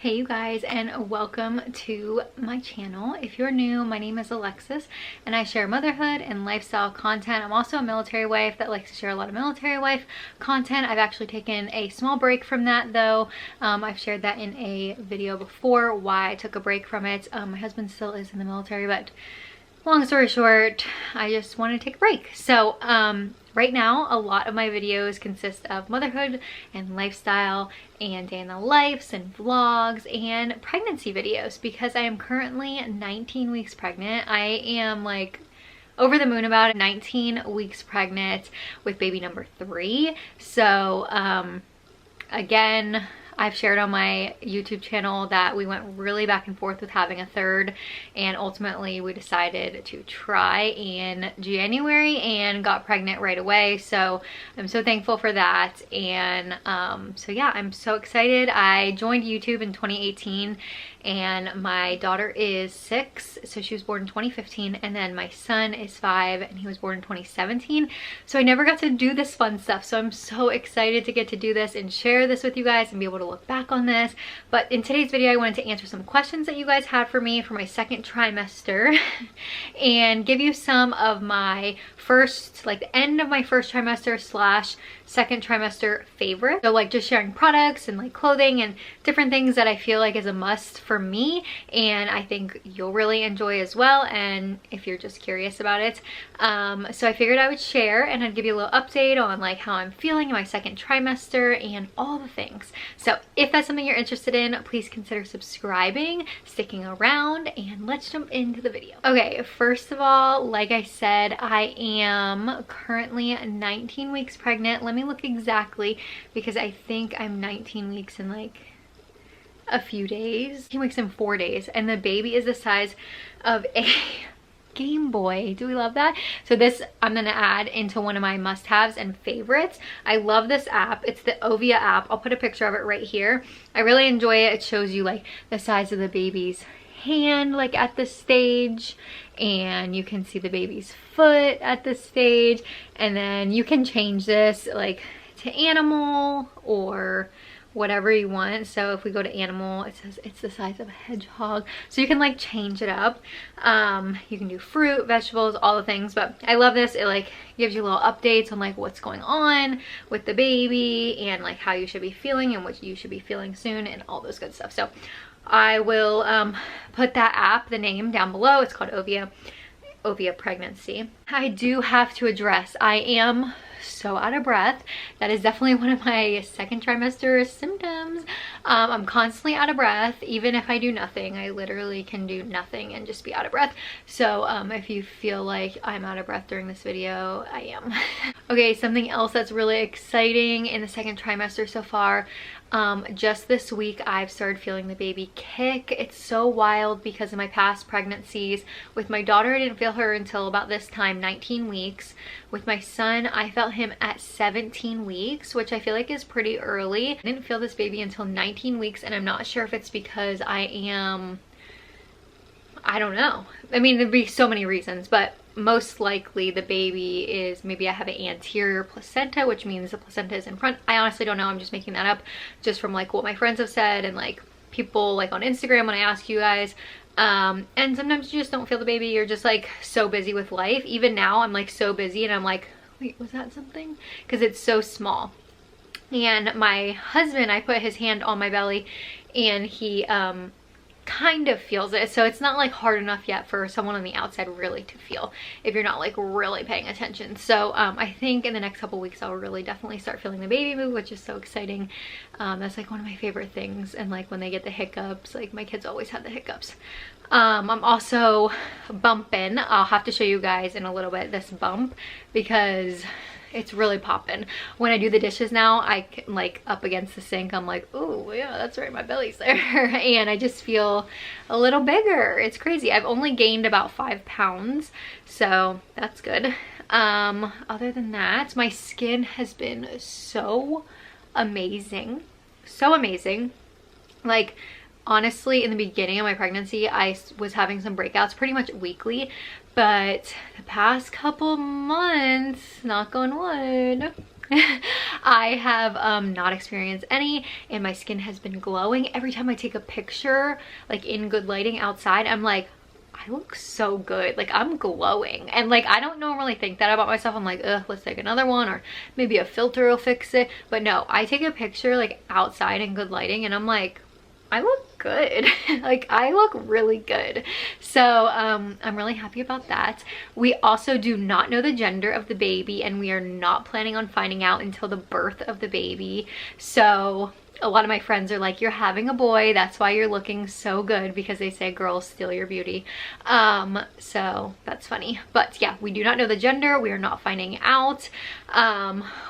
Hey you guys, and welcome to my channel. If you're new, my name is Alexis and I share motherhood and lifestyle content. I'm also a military wife that likes to share a lot of military wife content. I've actually taken a small break from that though. I've shared that in a video before, why I took a break from it. My husband still is in the military, but long story short, I just wanted to take a break. So right now, a lot of my videos consist of motherhood and lifestyle and day in the lives and vlogs and pregnancy videos because I am currently 19 weeks pregnant. I am like over the moon about it. 19 weeks pregnant with baby number 3. So again, I've shared on my YouTube channel that we went really back and forth with having a third, and ultimately we decided to try in January and got pregnant right away. So I'm so thankful for that. And so yeah, I'm so excited. I joined YouTube in 2018 and my daughter is 6, so she was born in 2015, and then my son is 5 and he was born in 2017. So I never got to do this fun stuff, so I'm so excited to get to do this and share this with you guys and be able to look back on this. But in today's video, I wanted to answer some questions that you guys had for me for my second trimester and give you some of my first, like the end of my first trimester slash second trimester favorite. So like just sharing products and like clothing and different things that I feel like is a must for me, and I think you'll really enjoy as well, and if you're just curious about it. So I figured I would share and I'd give you a little update on like how I'm feeling in my second trimester and all the things. So if that's something you're interested in, please consider subscribing, sticking around, and let's jump into the video. Okay, first of all, like I said, I am currently 19 weeks pregnant. Let me look exactly because I think I'm 19 weeks in like a few days. 19 weeks and 4 days, and the baby is the size of a Game Boy. Do we love that? So this I'm gonna add into one of my must-haves and favorites. I love this app. It's the Ovia app. I'll put a picture of it right here. I really enjoy it. It shows you like the size of the baby's hand like at this stage, and you can see the baby's foot at this stage, and then you can change this like to animal or whatever you want. So if we go to animal, it says it's the size of a hedgehog, so you can like change it up. You can do fruit, vegetables, all the things. But I love this. It like gives you little updates on like what's going on with the baby and like how you should be feeling and what you should be feeling soon and all those good stuff. So I will put that app, the name, down below. It's called Ovia Pregnancy. I do have to address, I am so out of breath. That is definitely one of my second trimester symptoms. I'm constantly out of breath. Even if I do nothing, I literally can do nothing and just be out of breath. So if you feel like I'm out of breath during this video, I am. Okay, something else that's really exciting in the second trimester so far. Just this week I've started feeling the baby kick. It's so wild because in my past pregnancies with my daughter, I didn't feel her until about this time, 19 weeks. With my son, I felt him at 17 weeks, which I feel like is pretty early. I didn't feel this baby until 19 weeks, and I'm not sure if it's because I don't know. I mean, there'd be so many reasons, but most likely the baby is, maybe I have an anterior placenta, which means the placenta is in front. I honestly don't know. I'm just making that up just from like what my friends have said and like people like on Instagram when I ask you guys. And sometimes you just don't feel the baby. You're just like so busy with life. Even now I'm like so busy and I'm like, wait, was that something? Because it's so small. And my husband, I put his hand on my belly and he kind of feels it, so it's not like hard enough yet for someone on the outside really to feel if you're not like really paying attention. So I think in the next couple weeks I'll really definitely start feeling the baby move, which is so exciting. That's like one of my favorite things. And like when they get the hiccups, like my kids always have the hiccups. I'm also bumping. I'll have to show you guys in a little bit this bump because it's really popping. When I do the dishes now, I can like up against the sink, I'm like, oh yeah, that's right, my belly's there. And I just feel a little bigger. It's crazy. I've only gained about 5 pounds, so that's good. Other than that, my skin has been so amazing. So amazing. Like honestly, in the beginning of my pregnancy, I was having some breakouts pretty much weekly, but the past couple months, knock on wood, I have not experienced any, and my skin has been glowing. Every time I take a picture, like in good lighting outside, I'm like, I look so good, like I'm glowing. And like, I don't normally think that about myself. I'm like, ugh, let's take another one, or maybe a filter will fix it. But no, I take a picture like outside in good lighting and I'm like, I look good. Like I look really good. So I'm really happy about that. We also do not know the gender of the baby, and we are not planning on finding out until the birth of the baby. So a lot of my friends are like, you're having a boy, that's why you're looking so good, because they say girls steal your beauty. So that's funny. But yeah, we do not know the gender. We are not finding out.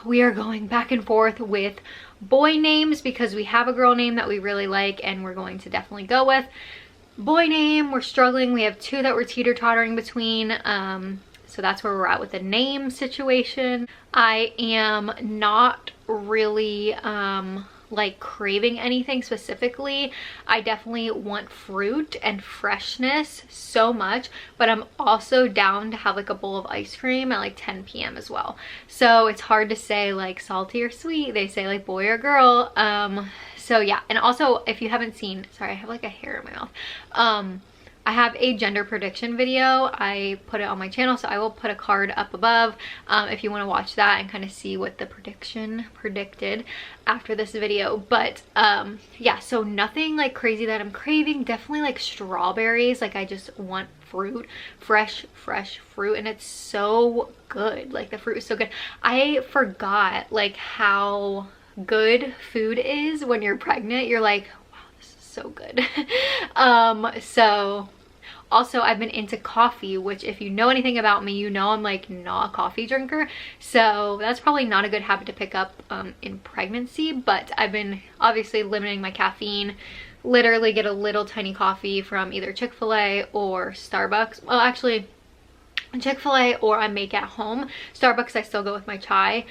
We are going back and forth with boy names because we have a girl name that we really like and we're going to definitely go with. Boy name, we're struggling. We have two that we're teeter-tottering between. So that's where we're at with the name situation. I am not really like craving anything specifically. I definitely want fruit and freshness so much, but I'm also down to have like a bowl of ice cream at like 10 p.m. as well. So it's hard to say like salty or sweet. They say like boy or girl. So yeah, and also if you haven't seen, sorry, I have like a hair in my mouth. I have a gender prediction video. I put it on my channel, so I will put a card up above if you want to watch that and kind of see what the prediction predicted after this video. But yeah, so nothing like crazy that I'm craving. Definitely like strawberries. Like I just want fruit, fresh fruit, and it's so good. Like the fruit is so good. I forgot like how good food is when you're pregnant. You're like, so good. So also I've been into coffee, which if you know anything about me, you know I'm like not a coffee drinker, so that's probably not a good habit to pick up in pregnancy. But I've been obviously limiting my caffeine. Literally get a little tiny coffee from either Chick-fil-A or Starbucks. Well, actually Chick-fil-A, or I make at home. Starbucks I still go with my chai.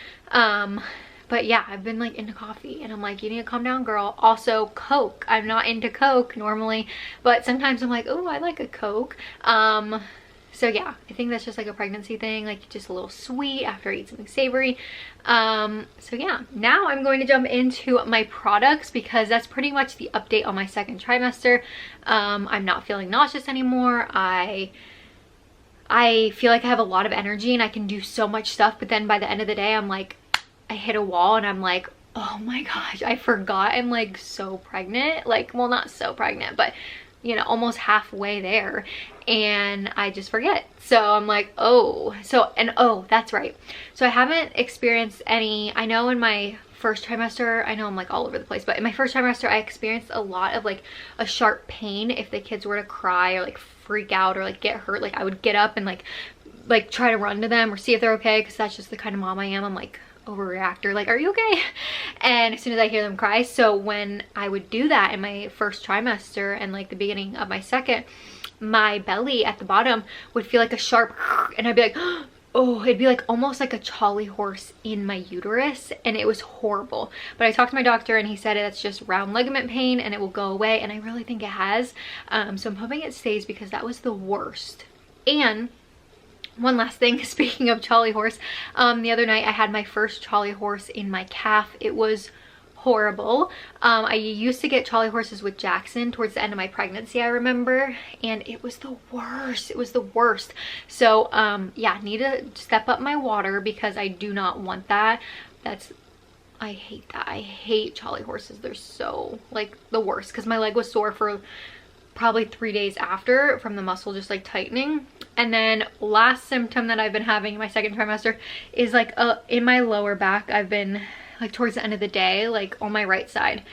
But yeah, I've been like into coffee and I'm like, you need to calm down, girl. Also Coke. I'm not into Coke normally, but sometimes I'm like, oh, I like a Coke. So yeah, I think that's just like a pregnancy thing, like just a little sweet after I eat something savory. So yeah, now I'm going to jump into my products because that's pretty much the update on my second trimester. I'm not feeling nauseous anymore. I feel like I have a lot of energy and I can do so much stuff, but then by the end of the day, I'm like, I hit a wall and I'm like, oh my gosh, I forgot I'm like so pregnant. Like, well, not so pregnant, but you know, almost halfway there, and I just forget. So I'm like, oh, oh, that's right. So I haven't experienced any, I know in my first trimester, I know I'm like all over the place, but in my first trimester, I experienced a lot of like a sharp pain if the kids were to cry or like freak out or like get hurt. Like I would get up and like try to run to them or see if they're okay, because that's just the kind of mom I am. I'm like overreactor, like, are you okay? And as soon as I hear them cry, so when I would do that in my first trimester and like the beginning of my second, my belly at the bottom would feel like a sharp, and I'd be like, oh, it'd be like almost like a Charlie horse in my uterus, and it was horrible. But I talked to my doctor and he said it's just round ligament pain and it will go away, and I really think it has. So I'm hoping it stays because that was the worst. And one last thing, speaking of Charlie horse, the other night I had my first Charlie horse in my calf. It was horrible. I used to get Charlie horses with Jackson towards the end of my pregnancy, I remember, and it was the worst. It was the worst. So yeah, need to step up my water because I do not want that. I hate that. I hate Charlie horses. They're so like the worst, because my leg was sore for probably 3 days after from the muscle just like tightening. And then last symptom that I've been having in my second trimester is like in my lower back. I've been like towards the end of the day, like on my right side,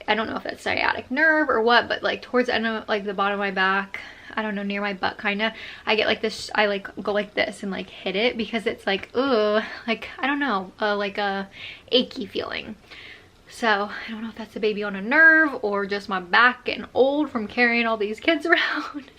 I don't know if that's sciatic nerve or what, but like towards the end of like the bottom of my back, I don't know, near my butt kind of, I get like this, I like go like this and like hit it because it's like, ugh, like I don't know, like a achy feeling. So I don't know if that's a baby on a nerve or just my back getting old from carrying all these kids around.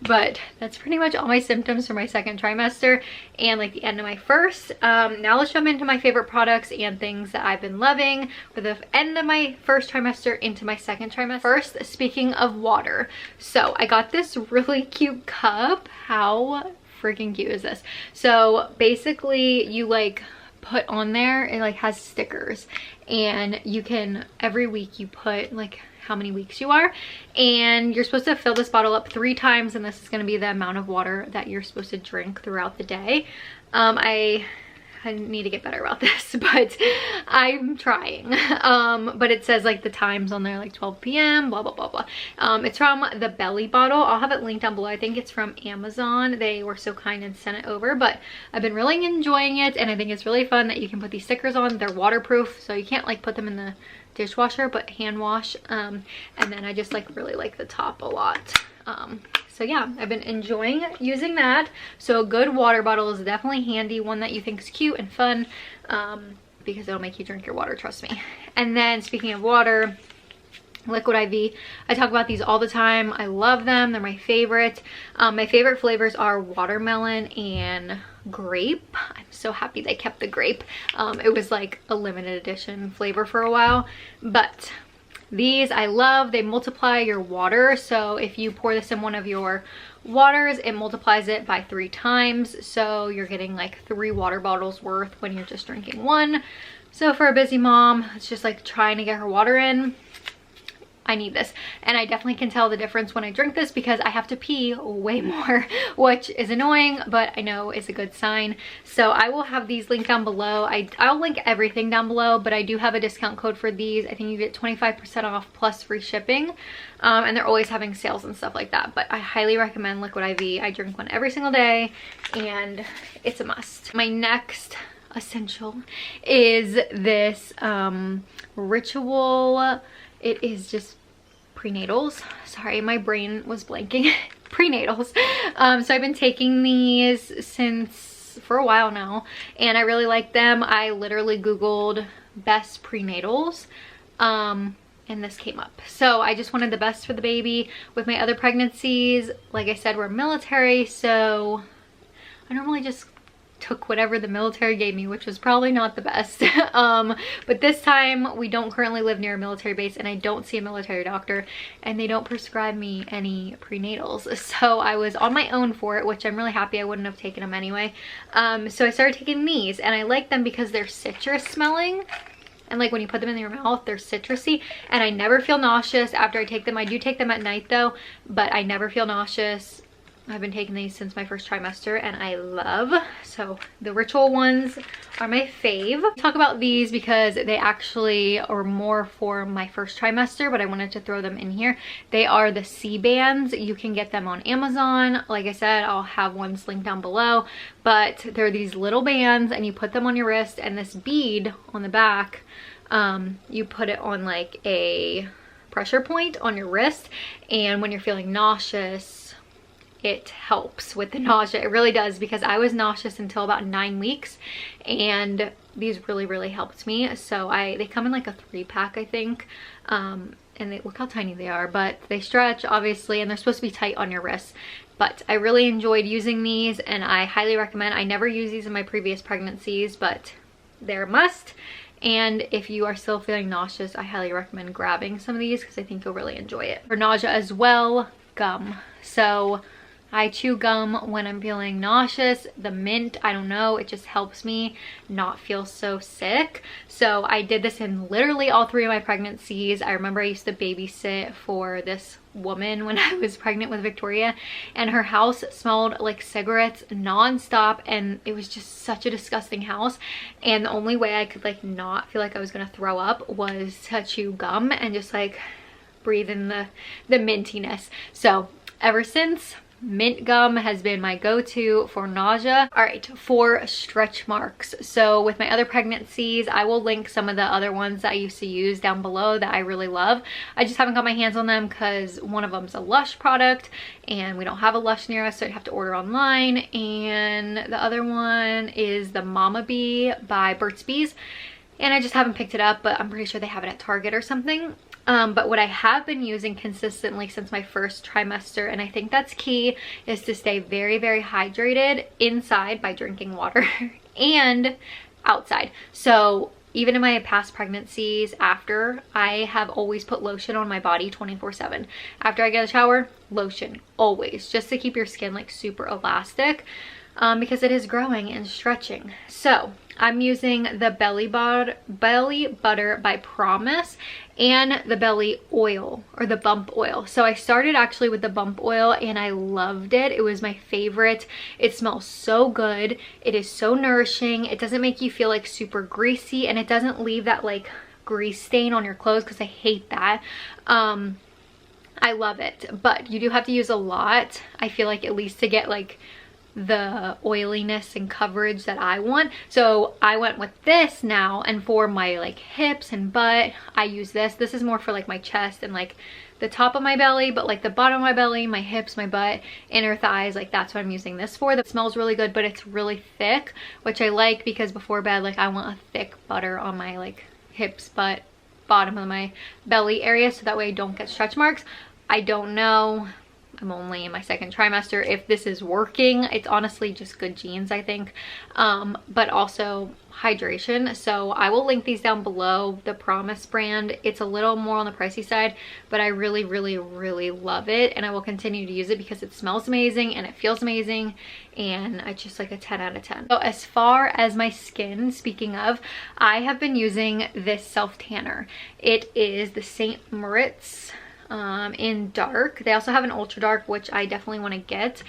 But that's pretty much all my symptoms for my second trimester and like the end of my first. Now let's jump into my favorite products and things that I've been loving for the end of my first trimester into my second trimester. First, speaking of water. So I got this really cute cup. How freaking cute is this? So basically you like put on there, it like has stickers, and you can, every week you put like how many weeks you are, and you're supposed to fill this bottle up 3 times, and this is going to be the amount of water that you're supposed to drink throughout the day. I need to get better about this, but I'm trying. But it says like the times on there, like 12 p.m, blah, blah, blah, blah. It's from the Belly Bottle. I'll have it linked down below. I think it's from Amazon. They were so kind and sent it over, but I've been really enjoying it, and I think it's really fun that you can put these stickers on. They're waterproof, so you can't like put them in the dishwasher, but hand wash. And then I just like really like the top a lot. So yeah, I've been enjoying using that. So a good water bottle is definitely handy, one that you think is cute and fun, because it'll make you drink your water, trust me. And then speaking of water, Liquid IV. I talk about these all the time. I love them. They're my favorite. My favorite flavors are watermelon and grape. I'm so happy they kept the grape. It was like a limited edition flavor for a while, but these I love. They multiply your water, so if you pour this in one of your waters, it multiplies it by 3 times, so you're getting like 3 water bottles worth when you're just drinking 1. So for a busy mom, it's just like trying to get her water in, I need this. And I definitely can tell the difference when I drink this, because I have to pee way more, which is annoying, but I know is a good sign. So I will have these linked down below. I'll link everything down below, but I do have a discount code for these. I think you get 25% off plus free shipping. And they're always having sales and stuff like that, but I highly recommend Liquid IV. I drink one every single day, and it's a must. My next essential is this Ritual. It is just prenatals. Sorry, my brain was blanking. Prenatals. So I've been taking these for a while now, and I really like them. I literally Googled best prenatals, and this came up. So I just wanted the best for the baby. With my other pregnancies, like I said, we're military, so I normally just took whatever the military gave me, which was probably not the best. But this time we don't currently live near a military base, and I don't see a military doctor, and they don't prescribe me any prenatals, so I was on my own for it, which I'm really happy. I wouldn't have taken them anyway. So I started taking these, and I like them because they're citrus smelling, and like when you put them in your mouth, they're citrusy, and I never feel nauseous after I take them. I do take them at night though, but I never feel nauseous. I've been taking these since my first trimester, and I love. So the Ritual ones are my fave. Talk about these because they actually are more for my first trimester, but I wanted to throw them in here. They are the C bands. You can get them on Amazon. Like I said, I'll have ones linked down below, but they're these little bands, and you put them on your wrist, and this bead on the back, you put it on like a pressure point on your wrist, and when you're feeling nauseous, it helps with the nausea. It really does, because I was nauseous until about 9 weeks, and these really helped me. So they come in like a 3-pack, I think, and look how tiny they are, but they stretch obviously, and they're supposed to be tight on your wrists. But I really enjoyed using these, and I highly recommend. I never used these in my previous pregnancies, but they're a must. And if you are still feeling nauseous, I highly recommend grabbing some of these, because I think you'll really enjoy it. For nausea as well, gum. So I chew gum when I'm feeling nauseous. The mint, I don't know, it just helps me not feel so sick. So I did this in literally all 3 of my pregnancies. I remember I used to babysit for this woman when I was pregnant with Victoria, and her house smelled like cigarettes non-stop, and it was just such a disgusting house, and the only way I could like not feel like I was gonna throw up was to chew gum and just like breathe in the mintiness. So ever since, mint gum has been my go-to for nausea. All right, for stretch marks. So with my other pregnancies, I will link some of the other ones that I used to use down below that I really love. I just haven't got my hands on them because one of them's a Lush product, and we don't have a Lush near us, so I'd have to order online. And the other one is the Mama Bee by Burt's Bees, and I just haven't picked it up, but I'm pretty sure they have it at Target or something. But what I have been using consistently since my first trimester, and I think that's key, is to stay very hydrated inside by drinking water and outside. So even in my past pregnancies after, I have always put lotion on my body 24/7. After I get a shower, lotion, always, just to keep your skin like super elastic. because it is growing and stretching. So I'm using the belly butter by Promise and the belly oil, or the bump oil. So I started actually with the bump oil and I loved it. It was my favorite. It smells so good. It is so nourishing. It doesn't make you feel like super greasy, and it doesn't leave that like grease stain on your clothes, because I hate that. I love it, but you do have to use a lot, I feel like, at least to get like the oiliness and coverage that I want. So I went with this now, and for my like hips and butt I use this. This is more for like my chest and like the top of my belly, but like the bottom of my belly, my hips, my butt, inner thighs, like that's what I'm using this for. It smells really good, but it's really thick, which I like, because before bed like I want a thick butter on my like hips, butt, bottom of my belly area, so that way I don't get stretch marks. I don't know, I'm only in my second trimester, if this is working. It's honestly just good genes, I think, but also hydration. So I will link these down below, the Promise brand. It's a little more on the pricey side, but I really love it, and I will continue to use it because it smells amazing and it feels amazing, and it's just like a 10 out of 10. So as far as my skin, speaking of, I have been using this self tanner. It is the St. Moritz in dark. They also have an ultra dark, which I definitely want to get.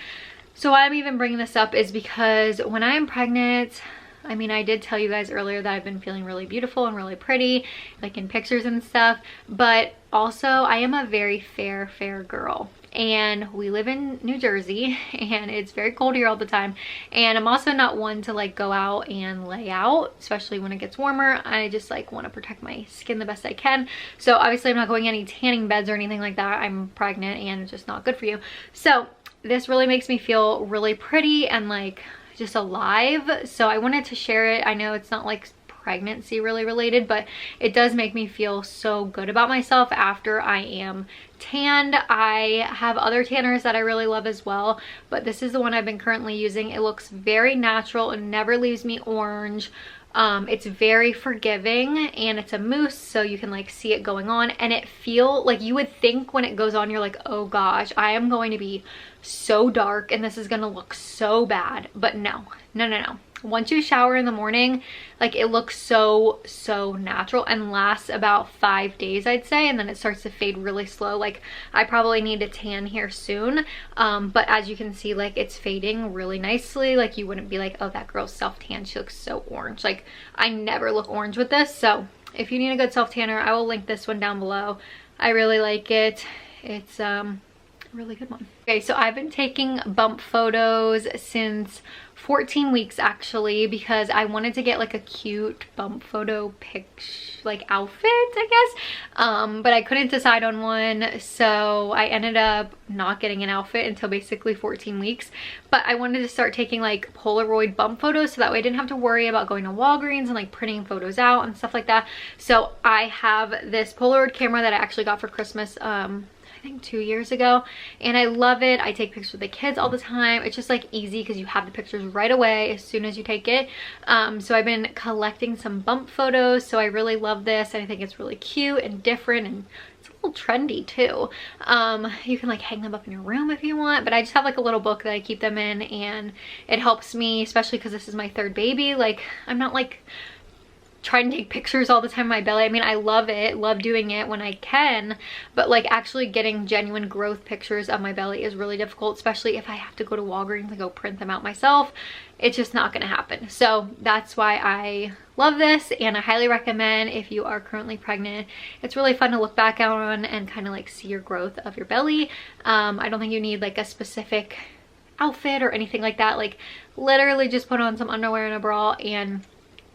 So why I'm even bringing this up is because when I am pregnant, I mean, I did tell you guys earlier that I've been feeling really beautiful and really pretty, like in pictures and stuff, but also I am a very fair girl, and we live in New Jersey and it's very cold here all the time, and I'm also not one to like go out and lay out, especially when it gets warmer. I just like want to protect my skin the best I can. So obviously I'm not going any tanning beds or anything like that. I'm pregnant and it's just not good for you. So this really makes me feel really pretty and like just alive. So I wanted to share it. I know it's not like pregnancy really related, but it does make me feel so good about myself after I am tanned. I have other tanners that I really love as well, but this is the one I've been currently using. It looks very natural and never leaves me orange. It's very forgiving, and it's a mousse, so you can like see it going on, and it feel like, you would think when it goes on you're like, oh gosh, I am going to be so dark and this is gonna look so bad, but no. Once you shower in the morning, like it looks so natural and lasts about 5 days, I'd say, and then it starts to fade really slow. Like I probably need to tan here soon, but as you can see, like it's fading really nicely. Like you wouldn't be like, oh, that girl's self tan, she looks so orange. Like I never look orange with this. So if you need a good self tanner, I will link this one down below. I really like it. It's a really good one. Okay, so I've been taking bump photos since 14 weeks actually, because I wanted to get like a cute bump photo like outfit, I guess, but I couldn't decide on one, so I ended up not getting an outfit until basically 14 weeks. But I wanted to start taking like Polaroid bump photos, so that way I didn't have to worry about going to Walgreens and like printing photos out and stuff like that. So I have this Polaroid camera that I actually got for Christmas, I think 2 years ago, and I love it. I take pictures with the kids all the time. It's just like easy because you have the pictures right away as soon as you take it. So I've been collecting some bump photos, so I really love this, and I think it's really cute and different, and it's a little trendy too. You can like hang them up in your room if you want, but I just have like a little book that I keep them in, and it helps me, especially because this is my third baby. Like I'm not like trying to take pictures all the time of my belly. I mean, I love it, love doing it when I can, but like actually getting genuine growth pictures of my belly is really difficult, especially if I have to go to Walgreens and go print them out myself. It's just not gonna happen. So that's why I love this, and I highly recommend if you are currently pregnant. It's really fun to look back on and kind of like see your growth of your belly. I don't think you need like a specific outfit or anything like that. Like literally just put on some underwear and a bra and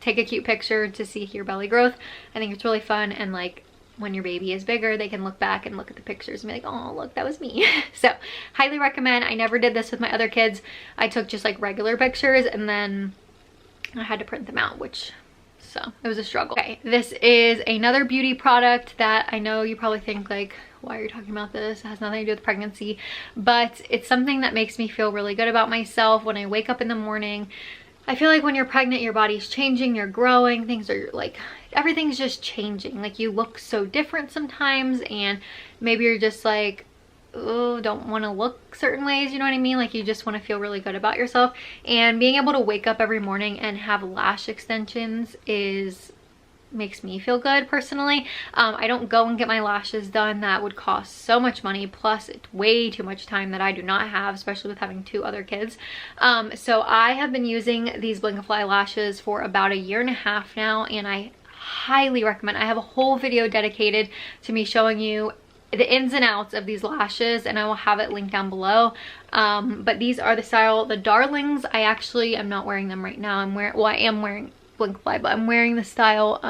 take a cute picture to see your belly growth. I think it's really fun, and like when your baby is bigger, they can look back and look at the pictures and be like, oh look, that was me. So highly recommend. I never did this with my other kids. I took just like regular pictures, and then I had to print them out, which, so it was a struggle. Okay, this is another beauty product that I know you probably think like, why are you talking about this? It has nothing to do with pregnancy, but it's something that makes me feel really good about myself when I wake up in the morning. I feel like when you're pregnant, your body's changing, you're growing, things are like, everything's just changing. Like you look so different sometimes, and maybe you're just like, don't want to look certain ways, you know what I mean? Like you just want to feel really good about yourself. And being able to wake up every morning and have lash extensions makes me feel good personally. I don't go and get my lashes done. That would cost so much money, plus it's way too much time that I do not have, especially with having 2 other kids. So I have been using these Blinkifly lashes for about 1.5 years now, and I highly recommend. I have a whole video dedicated to me showing you the ins and outs of these lashes, and I will have it linked down below. But these are the style, the Darlings. I actually am not wearing them right now. I am wearing Blinkifly, but I'm wearing the style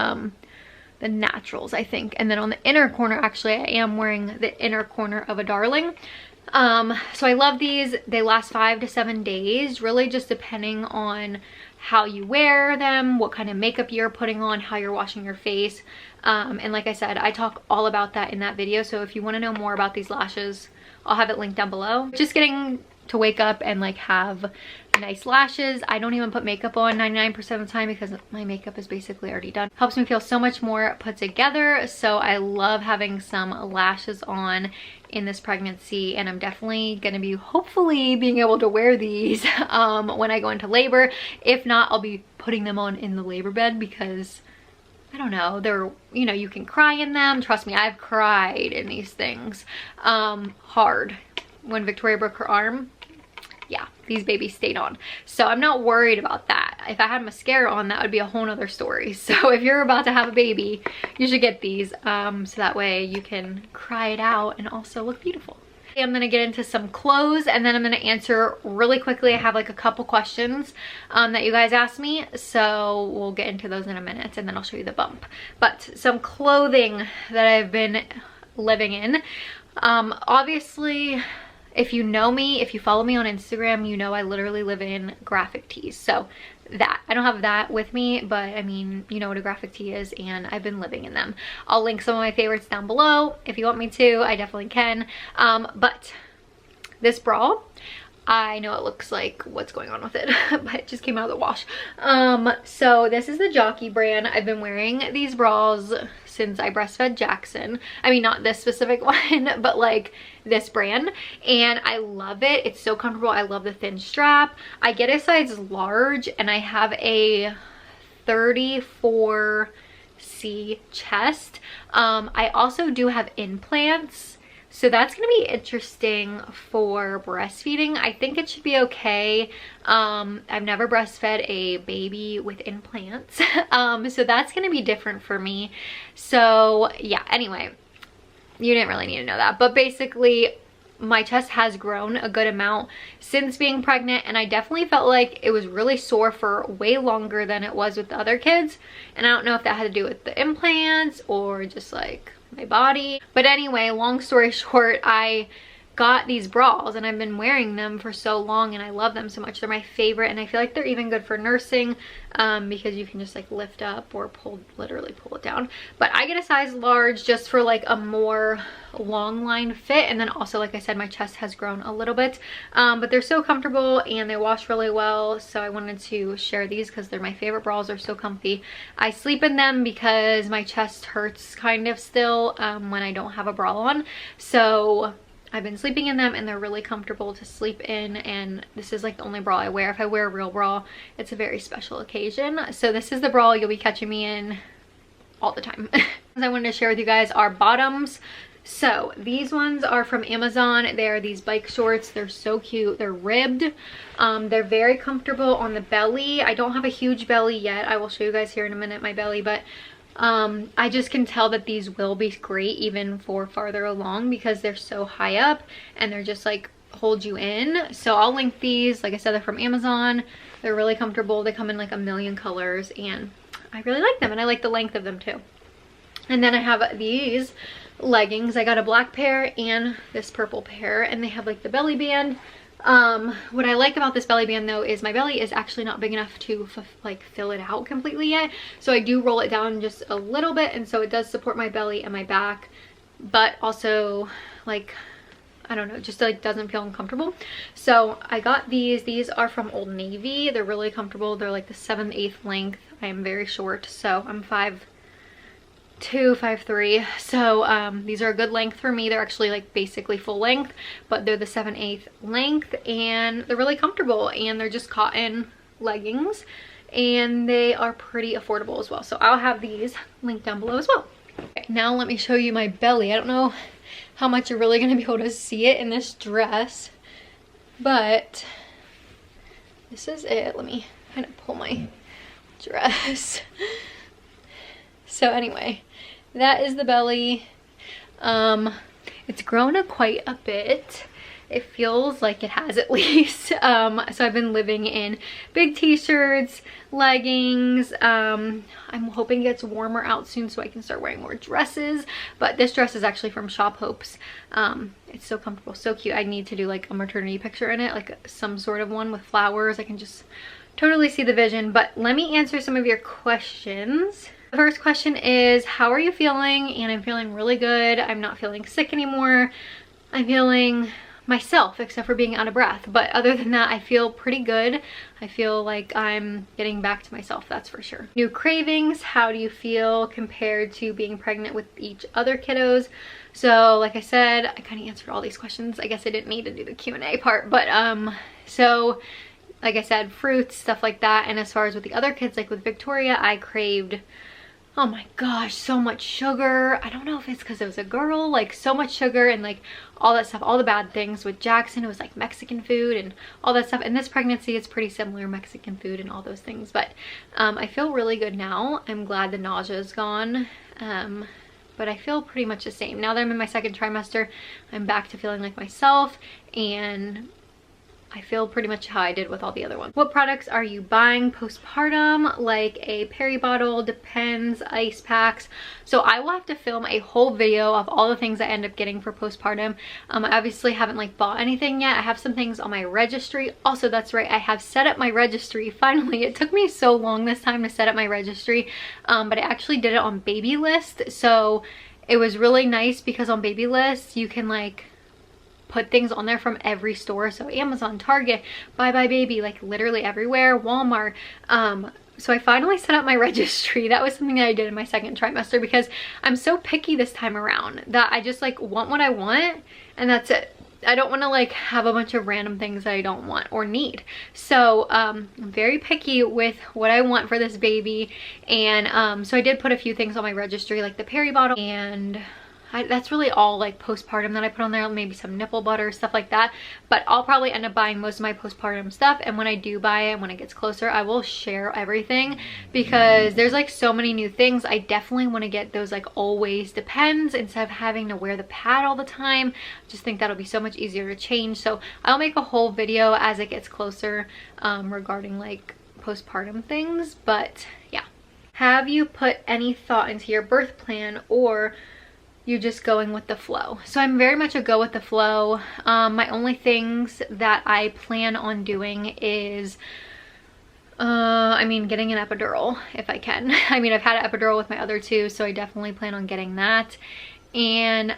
the Naturals, I think. And then on the inner corner, actually I am wearing the inner corner of a Darling. So I love these. They last 5 to 7 days, really just depending on how you wear them, what kind of makeup you're putting on, how you're washing your face. And like I said, I talk all about that in that video. So if you want to know more about these lashes, I'll have it linked down below. Just getting to wake up and like have nice lashes. I don't even put makeup on 99% of the time because my makeup is basically already done. Helps me feel so much more put together. So I love having some lashes on in this pregnancy, and I'm definitely gonna be hopefully being able to wear these when I go into labor. If not, I'll be putting them on in the labor bed because I don't know, they're, you know, you can cry in them. Trust me, I've cried in these things hard. When Victoria broke her arm, yeah, these babies stayed on. So I'm not worried about that. If I had mascara on, that would be a whole nother story. So if you're about to have a baby, you should get these so that way you can cry it out and also look beautiful. I'm gonna get into some clothes, and then I'm gonna answer really quickly. I have like a couple questions that you guys asked me, so we'll get into those in a minute, and then I'll show you the bump. But some clothing that I've been living in. Obviously, if you know me, if you follow me on Instagram, you know I literally live in graphic tees. So that, I don't have that with me, but I mean, you know what a graphic tee is, and I've been living in them. I'll link some of my favorites down below. If you want me to, I definitely can. But this bra, I know it looks like what's going on with it, but it just came out of the wash. So this is the Jockey brand. I've been wearing these bras since I breastfed Jackson. I mean, not this specific one, but like this brand, and I love it. It's so comfortable. I love the thin strap. I get a size large, and I have a 34C chest. I also do have implants, so that's gonna be interesting for breastfeeding. I think it should be okay. I've never breastfed a baby with implants, so that's gonna be different for me. So yeah, anyway, you didn't really need to know that, but basically my chest has grown a good amount since being pregnant, and I definitely felt like it was really sore for way longer than it was with the other kids. And I don't know if that had to do with the implants or just like my body. But anyway, long story short, I got these bras and I've been wearing them for so long, and I love them so much. They're my favorite, and I feel like they're even good for nursing because you can just like lift up or literally pull it down. But I get a size large just for like a more long line fit, and then also, like I said, my chest has grown a little bit, but they're so comfortable and they wash really well. So I wanted to share these because they're my favorite bras. They're so comfy. I sleep in them because my chest hurts kind of still when I don't have a bra on. So I've been sleeping in them, and they're really comfortable to sleep in, and this is like the only bra I wear. If I wear a real bra, it's a very special occasion. So this is the bra you'll be catching me in all the time. I wanted to share with you guys our bottoms. So these ones are from Amazon. They are these bike shorts. They're so cute. They're ribbed. They're very comfortable on the belly. I don't have a huge belly yet. I will show you guys here in a minute my belly, but I just can tell that these will be great even for farther along because they're so high up and they're just like hold you in. So I'll link these. Like I said, they're from Amazon. They're really comfortable. They come in like a million colors, and I really like them, and I like the length of them too. And then I have these leggings. I got a black pair and this purple pair, and they have like the belly band. What I like about this belly band though is my belly is actually not big enough to like fill it out completely yet, so I do roll it down just a little bit, and so it does support my belly and my back, but also like, I don't know, just like doesn't feel uncomfortable. So I got these are from Old Navy. They're really comfortable. They're like the 7/8 length. I am very short, so I'm 5'8", to 5'3". So these are a good length for me. They're actually like basically full length, but they're the 7/8 length, and they're really comfortable, and they're just cotton leggings, and they are pretty affordable as well. So I'll have these linked down below as well. Okay, now let me show you my belly. I don't know how much you're really going to be able to see it in this dress, but this is it. Let me kind of pull my dress. So anyway, that is the belly. It's grown quite a bit. It feels like it has at least. So I've been living in big t-shirts, leggings. I'm hoping it gets warmer out soon so I can start wearing more dresses. But this dress is actually from Shop Hopes. It's so comfortable, so cute. I need to do like a maternity picture in it, like some sort of one with flowers. I can just totally see the vision. But let me answer some of your questions. The first question is, how are you feeling? And I'm feeling really good. I'm not feeling sick anymore. I'm feeling myself, except for being out of breath, but other than that I feel pretty good. I feel like I'm getting back to myself, that's for sure. New cravings, how do you feel compared to being pregnant with each other kiddos? So like I said, I kind of answered all these questions. I guess I didn't need to do the Q&A part, but so like I said, fruits, stuff like that. And as far as with the other kids, like with Victoria, I craved, oh my gosh, so much sugar. I don't know if it's because it was a girl, like so much sugar and like all that stuff, all the bad things. With Jackson, it was like Mexican food and all that stuff. And this pregnancy, it's pretty similar, Mexican food and all those things. But I feel really good now. I'm glad the nausea is gone. But I feel pretty much the same. Now that I'm in my second trimester, I'm back to feeling like myself, and I feel pretty much how I did with all the other ones. What products are you buying postpartum? Like a peri bottle, Depends, ice packs. So I will have to film a whole video of all the things I end up getting for postpartum. I obviously haven't like bought anything yet. I have some things on my registry. Also, that's right, I have set up my registry. Finally, it took me so long this time to set up my registry, but I actually did it on Baby List. So it was really nice because on Baby List, you can like put things on there from every store. So Amazon, Target, Bye Bye Baby, like literally everywhere, Walmart. So I finally set up my registry. That was something that I did in my second trimester because I'm so picky this time around that I just like want what I want and that's it. I don't want to like have a bunch of random things that I don't want or need. So I'm very picky with what I want for this baby. And so I did put a few things on my registry, like the peri bottle, and that's really all like postpartum that I put on there, maybe some nipple butter, stuff like that. But I'll probably end up buying most of my postpartum stuff, and when I do buy it, when it gets closer, I will share everything because there's like so many new things. I definitely want to get those like always Depends instead of having to wear the pad all the time. I just think that'll be so much easier to change. So I'll make a whole video as it gets closer regarding like postpartum things. But yeah, have you put any thought into your birth plan, or you just going with the flow? So I'm very much a go with the flow. My only things that I plan on doing is I mean, getting an epidural if I can. I mean, I've had an epidural with my other two, so I definitely plan on getting that. And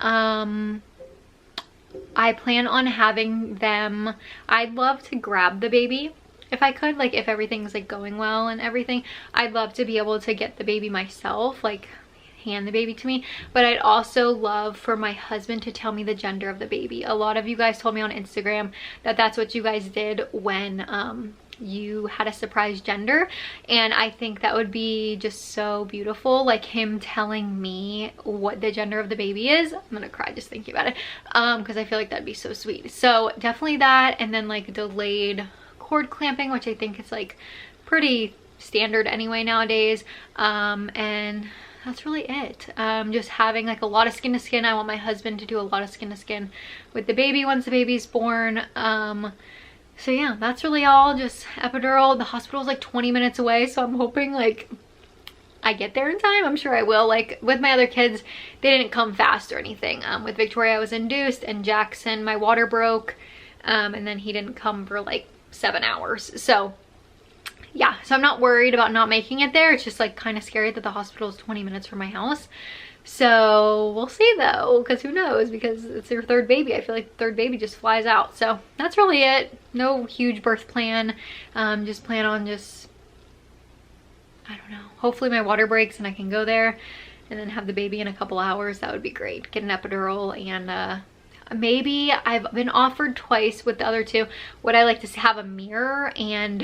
I plan on having them, I'd love to grab the baby if I could, like if everything's like going well and everything. I'd love to be able to get the baby myself, like hand the baby to me. But I'd also love for my husband to tell me the gender of the baby. A lot of you guys told me on Instagram that that's what you guys did when you had a surprise gender, and I think that would be just so beautiful, like him telling me what the gender of the baby is. I'm gonna cry just thinking about it because I feel like that'd be so sweet. So definitely that, and then like delayed cord clamping, which I think is like pretty standard anyway nowadays. And that's really it. Just having like a lot of skin to skin. I want my husband to do a lot of skin to skin with the baby once the baby's born. So yeah, that's really all. Just epidural. The hospital's like 20 minutes away, so I'm hoping like I get there in time. I'm sure I will. Like with my other kids, they didn't come fast or anything. With Victoria, I was induced, and Jackson, my water broke, and then he didn't come for like 7 hours. So yeah, so I'm not worried about not making it there. It's just like kind of scary that the hospital is 20 minutes from my house. So we'll see though, because who knows, because it's your third baby. I feel like the third baby just flies out. So that's really it. No huge birth plan. Just plan on just, I don't know, hopefully my water breaks and I can go there and then have the baby in a couple hours. That would be great. Get an epidural, and maybe I've been offered twice with the other two. Would I like to have a mirror? And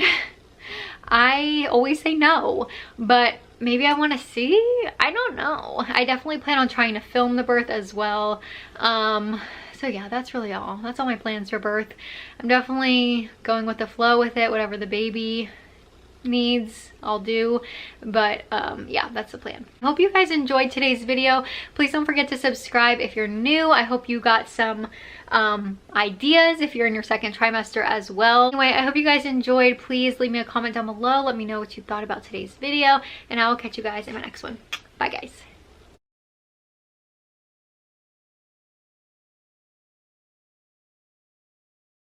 I always say no, but maybe I want to see. I don't know. I definitely plan on trying to film the birth as well. So yeah, that's really all. That's all my plans for birth. I'm definitely going with the flow with it. Whatever the baby needs, I'll do. But yeah, that's the plan. I hope you guys enjoyed today's video. Please don't forget to subscribe if you're new. I hope you got some ideas if you're in your second trimester as well. Anyway, I hope you guys enjoyed. Please leave me a comment down below. Let me know what you thought about today's video, and I will catch you guys in my next one. Bye guys.